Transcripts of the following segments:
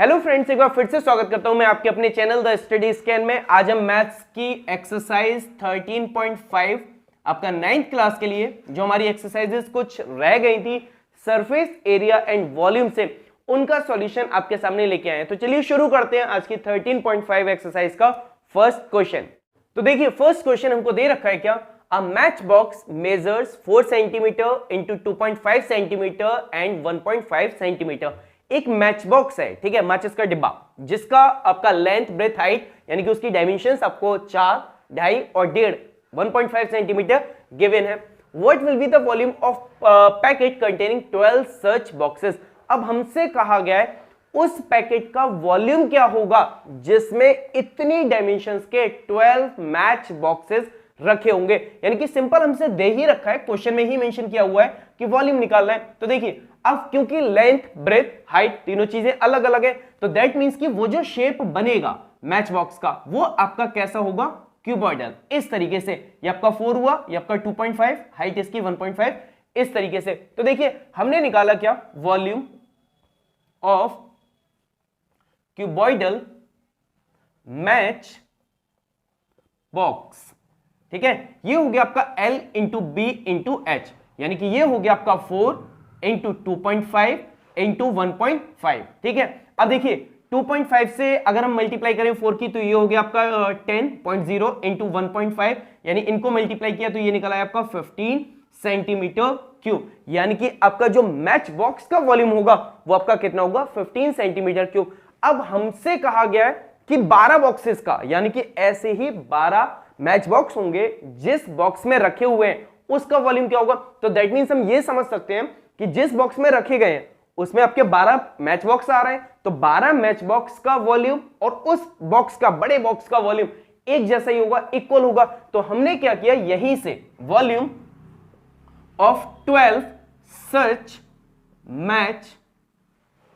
Hello friends, एक बार फिर से स्वागत करता हूं मैं आपके अपने चैनल द स्टडी स्कैन में। आज हम मैथ्स की एक्सरसाइज 13.5 आपका 9th क्लास के लिए जो हमारी एक्सरसाइजेस कुछ रह गई थी सरफेस एरिया एंड वॉल्यूम से, उनका सॉल्यूशन आपके सामने लेके आए हैं। तो चलिए शुरू करते हैं आज की 13.5 एक्सरसाइज का फर्स्ट क्वेश्चन। तो देखिए फर्स्ट क्वेश्चन हमको दे रखा है क्या, a match box measures 4 centimetre into 2.5 centimetre and 1.5 centimetre. एक मैच बॉक्स है, ठीक है, माचिस का डिब्बा, जिसका आपका लेंथ ब्रेथ हाइट यानी कि उसकी डायमेंशंस आपको 4, 2.5 और 1.5 सेंटीमीटर गिवन है। What will be the volume of packet containing 12 such boxes. अब हमसे कहा गया है उस पैकेट का वॉल्यूम क्या होगा जिसमें इतनी डायमेंशंस के 12 मैच बॉक्सेस रखे होंगे। यानी कि सिंपल हमसे दे ही रखा है, क्वेश्चन में ही मेंशन किया हुआ है कि वॉल्यूम निकालना है। तो देखिए अब क्योंकि लेंथ ब्रेथ हाइट तीनों चीजें अलग अलग है, तो दैट मींस कि वो जो शेप बनेगा मैच बॉक्स का वो आपका कैसा होगा, क्यूबॉइडल। इस तरीके से ये आपका 4 हुआ, ये आपका 2.5, हाइट इसकी 1.5, इस तरीके से। तो देखिए हमने निकाला क्या, volume of cuboidal match box, ठीक है। ये हो गया आपका L into B into H, यानी कि ये हो गया आपका 4 इंटू 2.5 इंटू 1.5, ठीक है। अब देखिए 2.5 से अगर हम मल्टीप्लाई करें 4 की, तो ये हो गया आपका 10.0 इंटू 1.5, यानी इनको मल्टीप्लाई किया तो ये निकला है आपका 15 सेंटीमीटर क्यूब। यानी कि आपका जो मैच बॉक्स का वॉल्यूम होगा वो आपका कितना होगा, 15 सेंटीमीटर क्यूब। अब हमसे कहा गया है कि 12 बॉक्सेस का, यानी कि ऐसे ही 12 मैच बॉक्स होंगे जिस बॉक्स में रखे हुए हैं उसका वॉल्यूम क्या होगा। तो दैट मींस हम ये समझ सकते हैं कि जिस बॉक्स में रखे गए हैं उसमें आपके 12 मैच बॉक्स आ रहे हैं, तो 12 मैच बॉक्स का वॉल्यूम और उस बॉक्स का, बड़े बॉक्स का वॉल्यूम एक जैसा ही होगा, इक्वल होगा। तो हमने क्या किया, यहीं से volume of 12 such match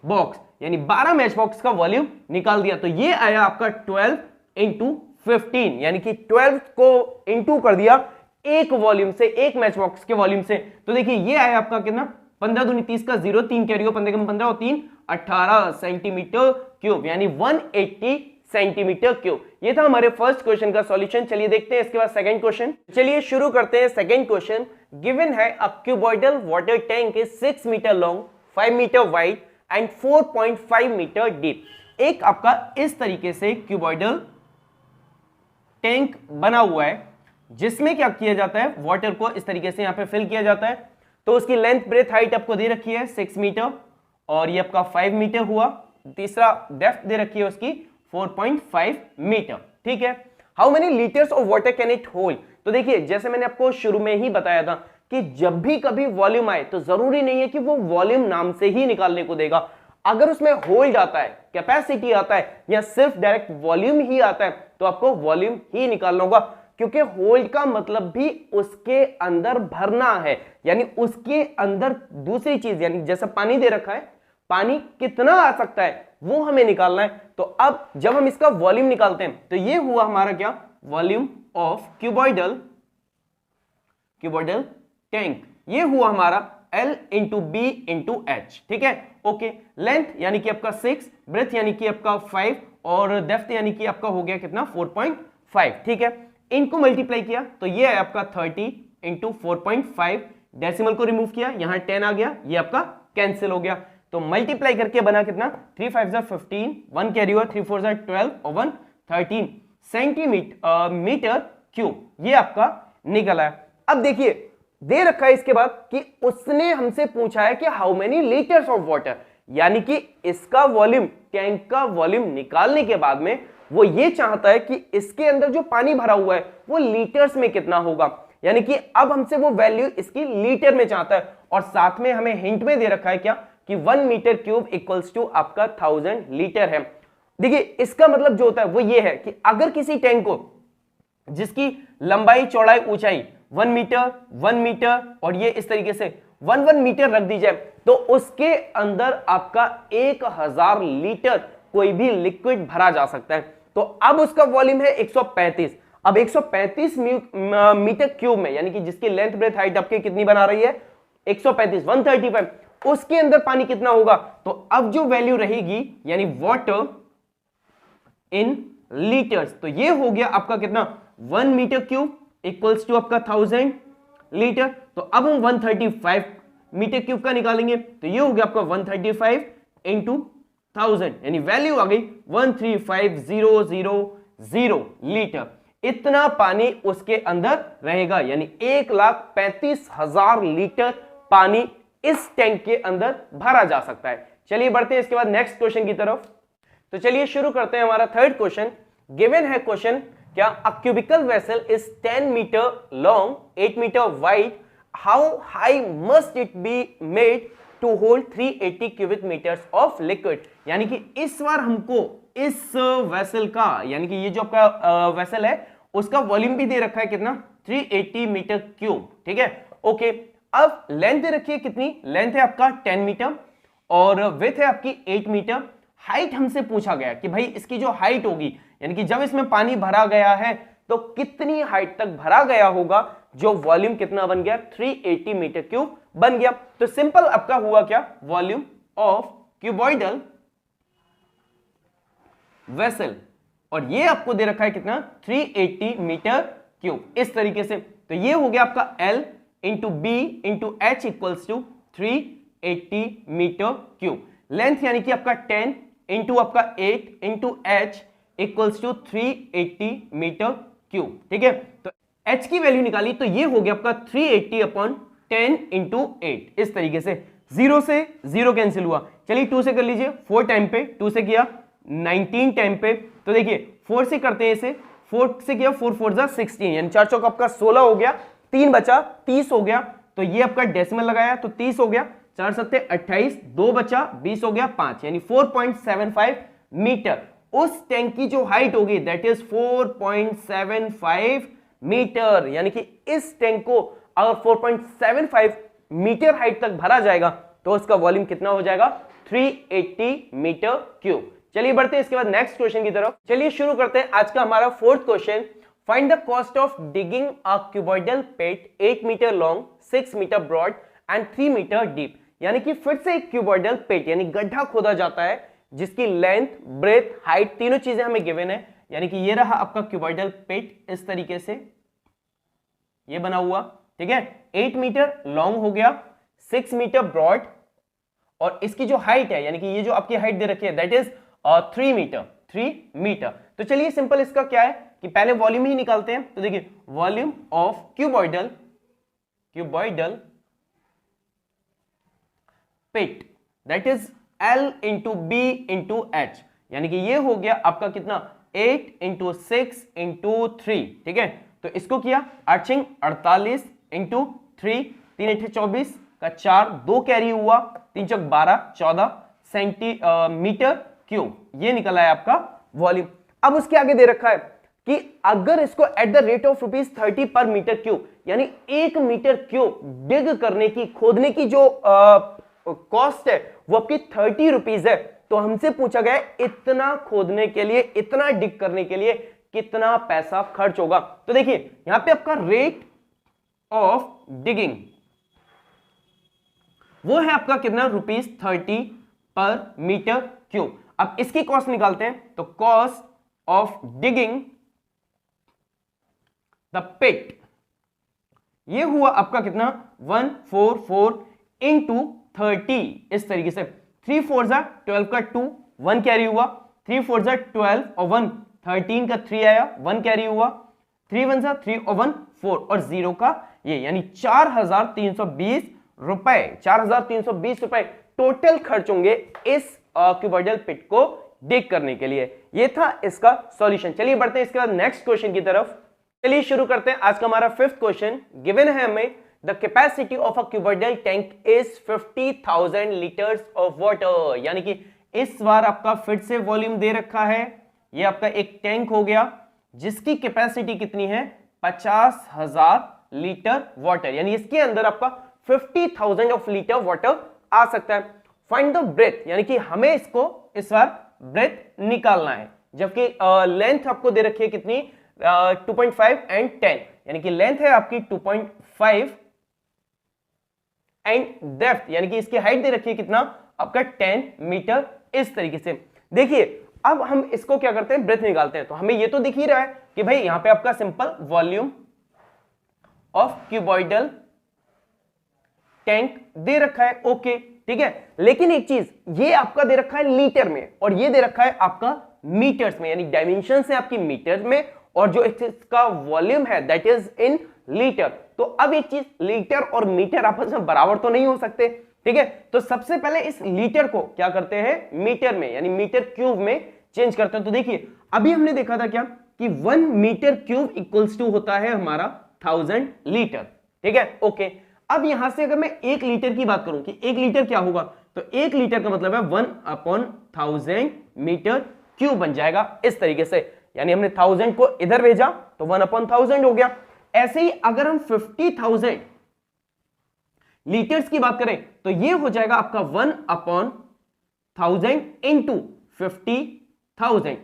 box यानी 12 मैच बॉक्स का वॉल्यूम निकाल दिया। तो ये आया आपका 12 इंटू 15, यानी कि 12 को इंटू कर दिया एक वॉल्यूम से, एक मैच बॉक्स के वॉल्यूम से। तो देखिए ये आया आपका कितना, 15 दूनी 30 का 0, 3 कैरी हो, 15 कम 15 और 3 18 सेंटीमीटर क्यूब, यानी 180 सेंटीमीटर क्यूब। ये था हमारे फर्स्ट क्वेश्चन का सॉल्यूशन। चलिए देखते हैं इसके बाद सेकंड क्वेश्चन। चलिए शुरू करते हैं सेकंड क्वेश्चन। गिवन है a cuboidal water tank is 6 metre long, 5 metre wide and 4.5 metre deep. एक आपका इस तरीके से क्यूबॉइडल टैंक बना हुआ है जिसमें क्या किया जाता है, वाटर को इस तरीके से यहां पे फिल किया जाता है। तो उसकी लेंथ ब्रेथ हाइट आपको दे रखी है 6 मीटर और ये आपका 5 मीटर हुआ। तीसरा डेप्थ दे रखी है उसकी 4.5 मीटर, ठीक है। How many litres of water can it hold. तो देखिए जैसे मैंने आपको शुरू में ही बताया था कि जब भी कभी वॉल्यूम आए तो जरूरी नहीं है कि वो वॉल्यूम नाम से ही निकालने को देगा। अगर उसमें होल्ड आता है, कैपेसिटी आता है या सिर्फ डायरेक्ट वॉल्यूम ही आता है तो आपको वॉल्यूम ही निकालना होगा, क्योंकि होल्ड का मतलब भी उसके अंदर भरना है, यानी उसके अंदर दूसरी चीज, यानी जैसा पानी दे रखा है, पानी कितना आ सकता है वो हमें निकालना है। तो अब जब हम इसका वॉल्यूम निकालते हैं तो ये हुआ हमारा क्या, वॉल्यूम ऑफ क्यूबॉइडल टैंक। ये हुआ हमारा L into B into H, ठीक है, ओके। लेंथ यानी कि आपका 6, ब्रेथ यानी कि आपका 5 और डेप्थ यानी कि आपका हो गया कितना, 4.5, ठीक है। इनको मल्टीप्लाई किया तो ये है आपका 30 इंटू 4.5, डेसिमल को रिमूव किया, यहां 10 आ गया, ये आपका कैंसिल हो गया। तो मल्टीप्लाई करके बना कितना, 3 5 15, 1 कैरी हुआ, 3 4 12 और 1 13 सेंटीमीटर क्यूब, ये आपका निकला है। अब देखिए दे रखा है इसके बाद कि उसने हमसे पूछा है कि how many litres of water, यानी कि इसका वॉल्यूम, टैंक का वॉल्यूम निकालने के बाद में वो ये चाहता है कि इसके अंदर जो पानी भरा हुआ है वो लीटर्स में कितना होगा। यानी कि अब हमसे वो वैल्यू इसकी लीटर में चाहता है, और साथ में हमें हिंट में दे रखा है क्या, कि 1 मीटर क्यूब इक्वल्स टू आपका 1000 लीटर है। देखिए इसका मतलब जो होता है वो ये है कि अगर किसी टैंक को, जिसकी लंबाई चौड़ाई ऊंचाई 1 मीटर 1 मीटर और ये इस तरीके से 1 मीटर रख दी जाए, तो उसके अंदर आपका 1000 लीटर कोई भी लिक्विड भरा जा सकता है। तो अब उसका वॉल्यूम है 135। अब 135 मीटर क्यूब में, यानी कि जिसकी लेंथ ब्रेथ हाइट आपकी कितनी बना रही है, 135, 135, उसके अंदर पानी कितना होगा, तो अब जो वैल्यू रहेगी यानी वाटर इन लीटर्स, तो ये हो गया आपका कितना 1 मीटर क्यूब इक्वल्स टू आपका 1000 लीटर। तो अब हम 135 मीटर क्यूब का निकालेंगे, तो ये हो गया आपका 135 इंटू 1000 यानी वैल्यू आ गई 135000 लीटर। इतना पानी उसके अंदर रहेगा, यानी 1,35,000 लीटर पानी इस टैंक के अंदर भरा जा सकता है। चलिए बढ़ते हैं इसके बाद नेक्स्ट क्वेश्चन की तरफ। तो चलिए शुरू करते हैं हमारा थर्ड क्वेश्चन। गिवन है क्वेश्चन, क्या a cubical vessel is 10 metre long, 8 metre wide, how high must it be made to hold 380 cubic metres of liquid. यानी कि इस बार हमको इस वेसल का, यानी कि ये जो आपका वेसल है उसका वॉल्यूम भी दे रखा है कितना 380 मीटर क्यूब, ठीक है। ओके, अब लेंथ दे रखी है कितनी, लेंथ है आपका 10 मीटर और विड्थ है आपकी 8 मीटर। हाइट हमसे पूछा गया कि भाई इसकी जो हाइट होगी, यानी कि जब इसमें पानी भरा गया है तो कितनी हाइट तक भरा गया होगा, जो वॉल्यूम कितना बन गया 380 मीटर क्यूब बन गया। तो सिंपल आपका हुआ क्या, वॉल्यूम ऑफ क्यूबॉइडल वेसल, और ये आपको दे रखा है कितना 380 मीटर क्यूब इस तरीके से। तो ये हो गया आपका L into B into H equals to 380 metre cube. Length यानी कि आपका 10 इंटू आपका 8 into H equals to 380 metre cube, ठीक है। तो h की वैल्यू निकाली, तो ये हो गया आपका 380 अपॉन 10 इंटू 8 इस तरीके से। 0 से 0 कैंसिल हुआ, चलिए 2 से कर लीजिए, 4 टाइम पे 2 से किया 19 टाइम पे, तो देखिए 4 से करते हैं इसे, 4 से किया 4 4 जा 16 यानी 4 चौक आपका 16 हो गया, 3 बचा 30 हो गया, तो ये आपका डेसिमल लगाया तो 30 हो गया, 4 सत्ते 28, 2 बचा 20 हो गया 5 यानी 4.75 मीटर उस टैंक की जो हाइट होगी दैट इज 4.75 मीटर। यानी कि इस टैंक को अगर 4.75 मीटर हाइट तक भरा जाएगा तो उसका वॉल्यूम कितना हो जाएगा 380 मीटर क्यूब। चलिए बढ़ते हैं इसके बाद नेक्स्ट क्वेश्चन की तरफ। चलिए शुरू करते हैं आज का हमारा fourth question. Find the cost of digging a cuboidal pit 8 metre long, 6 metre broad and 3 metre deep. यानी कि फिर से एक क्यूबॉइडल पिट यानी गड्ढा खोदा जाता है जिसकी लेंथ, ब्रेथ, हाइट तीनों चीजें हमें गिवन है। यानी कि ये रहा आपका क्यूबॉइडल पिट इस तरीके से ये बना हुआ, ठीक है। 8 मीटर लॉन्ग हो गया, 6 मीटर ब्रॉड, और इसकी जो हाइट है यानी कि ये जो आपकी हाइट दे रखी है दैट इज 3 मीटर। तो चलिए सिंपल इसका क्या है कि पहले वॉल्यूम ही निकालते हैं। तो देखिए volume of cuboidal pit that is L into B into H, यानी कि ये हो गया आपका कितना 8 इंटू 6 इंटू 3, ठीक है। तो इसको किया अर्चिंग 48 इंटू 3, 3 8 24 का 4, 2 कैरी हुआ, 3 चौक 12, 14 सेंटीमीटर क्यूब, ये निकला है आपका वॉल्यूम। अब उसके आगे दे रखा है कि अगर इसको एट द रेट ऑफ ₹30 पर मीटर क्यूब, यानी 1 मीटर क्यूब डिग करने की, खोदने की जो कॉस्ट है वो आपकी 30 रुपीज है, तो हमसे पूछा गया इतना खोदने के लिए, इतना डिग करने के लिए कितना पैसा खर्च होगा। तो देखिए यहां पे आपका रेट ऑफ डिगिंग वो है आपका कितना ₹30 पर मीटर क्यूब। अब इसकी कॉस्ट निकालते हैं, तो cost of digging the pit ये हुआ आपका कितना 144 इंटू 30 इस तरीके से। 3 4 जा 12 का 2, 1 कैरी हुआ, 3 4 जा 12 और 1 13 का 3 आया, 1 कैरी हुआ, 3 1 जा 3 और 1 4 और 0 का ये, यानी 4320 रुपए, 4320 रुपए टोटल खर्च होंगे इस क्यूबॉइडल पिट को डिग करने के लिए। ये था इसका सॉल्यूशन। चलिए बढ़ते हैं इसके बाद नेक्स्ट क्वेश्चन की तरफ। चलिए शुरू करते हैं आज का हमारा फिफ्थ क्वेश्चन। गिवन है हमें the capacity of a cuboidal tank is 50,000 litres of water, यानी कि इस बार आपका फिर से वॉल्यूम दे रखा है। ये आपका एक टैंक हो गया जिसकी कैपेसिटी कितनी है 50,000 लीटर वाटर, यानी इसके अंदर आपका 50,000 ऑफ लीटर वाटर आ सकता है। फाइंड द ब्रेथ, यानी कि हमें इसको इस बार ब्रेथ निकालना है, जबकि लेंथ आपको दे रखी है कितनी 2.5 एंड 10, यानी कि लेंथ है आपकी 2.5 एंड डेप्थ यानी कि इसकी हाइट दे रखी है कितना आपका 10 मीटर। इस तरीके से देखिए अब हम इसको क्या करते हैं, ब्रेथ निकालते हैं। तो हमें ये तो दिख ही रहा है कि भाई यहां पे आपका simple volume of cuboidal tank दे रखा है, ओके ठीक है। लेकिन एक चीज ये आपका दे रखा है लीटर में और ये दे रखा है आपका मीटर्स में, यानी डायमेंशन है आपकी मीटर में और जो इसका वॉल्यूम है दैट इज इन लीटर। तो अब एक चीज, लीटर और मीटर आपस में बराबर तो नहीं हो सकते, ठीक है। तो सबसे पहले इस लीटर को क्या करते हैं, मीटर में यानी मीटर क्यूब में चेंज करते हैं। तो देखिए अभी हमने देखा था क्या कि 1 मीटर क्यूब इक्वल्स टू होता है हमारा 1000 लीटर, ठीक है ओके। अब यहां से अगर मैं 1 लीटर की बात करूं कि 1 लीटर क्या होगा, तो 1 लीटर का मतलब है 1/1000 मीटर क्यूब बन जाएगा इस तरीके से। यानी हमने 1000 को इधर भेजा तो 1/1000 हो गया। ऐसे ही अगर हम 50,000 लीटर्स की बात करें तो ये हो जाएगा आपका 1/1000 इंटू 50,000।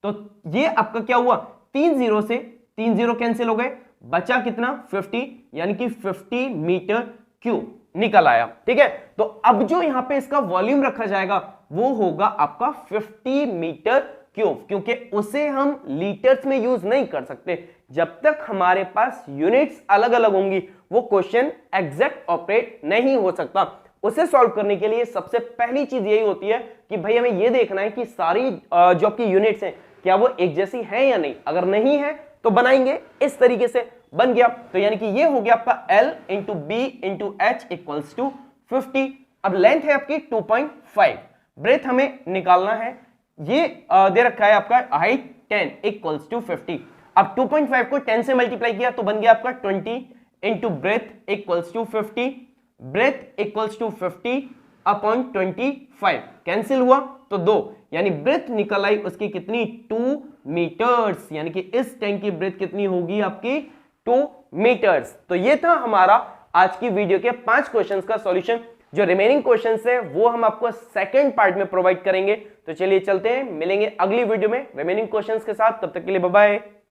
तो ये आपका क्या हुआ, 3 जीरो से 3 जीरो कैंसिल हो गए, बचा कितना 50, यानी कि 50 मीटर क्यूब निकल आया, ठीक है। तो अब जो यहां पे इसका वॉल्यूम रखा जाएगा वो होगा आपका 50 मीटर क्यूब, क्योंकि उसे हम लीटर्स में यूज नहीं कर सकते। जब तक हमारे पास यूनिट्स अलग अलग होंगी वो क्वेश्चन एग्जैक्ट ऑपरेट नहीं हो सकता। उसे सॉल्व करने के लिए सबसे पहली चीज यही होती है कि भाई हमें यह देखना है कि सारी जो आपकी यूनिट्स हैं क्या वो एक जैसी हैं या नहीं। अगर नहीं है तो बनाएंगे इस तरीके से, बन गया। तो यानी कि ये हो गया आपका L into B into H equals to 50। अब लेंथ है आपकी 2.5, ब्रेथ हमें निकालना है, ये दे रखा है आपका हाइट 10 इक्वल्स टू 50। अब 2.5 को 10 से मल्टीप्लाई किया तो बन गया आपका 20 into breadth equals to 50, breadth equals to 50 upon 25, cancel हुआ तो 2, यानी ब्रेथ निकल आई उसकी कितनी 2 मीटर्स, यानी कि इस टैंक की ब्रेथ कितनी होगी आपकी 2 मीटर्स। तो ये था हमारा आज की वीडियो के 5 क्वेश्चंस का सॉल्यूशन। जो रिमेनिंग क्वेश्चंस है वो हम आपको सेकंड पार्ट में प्रोवाइड करेंगे। तो चलिए चलते हैं, मिलेंगे अगली वीडियो में रिमेनिंग क्वेश्चंस के साथ। तब तक के लिए बाय बाय।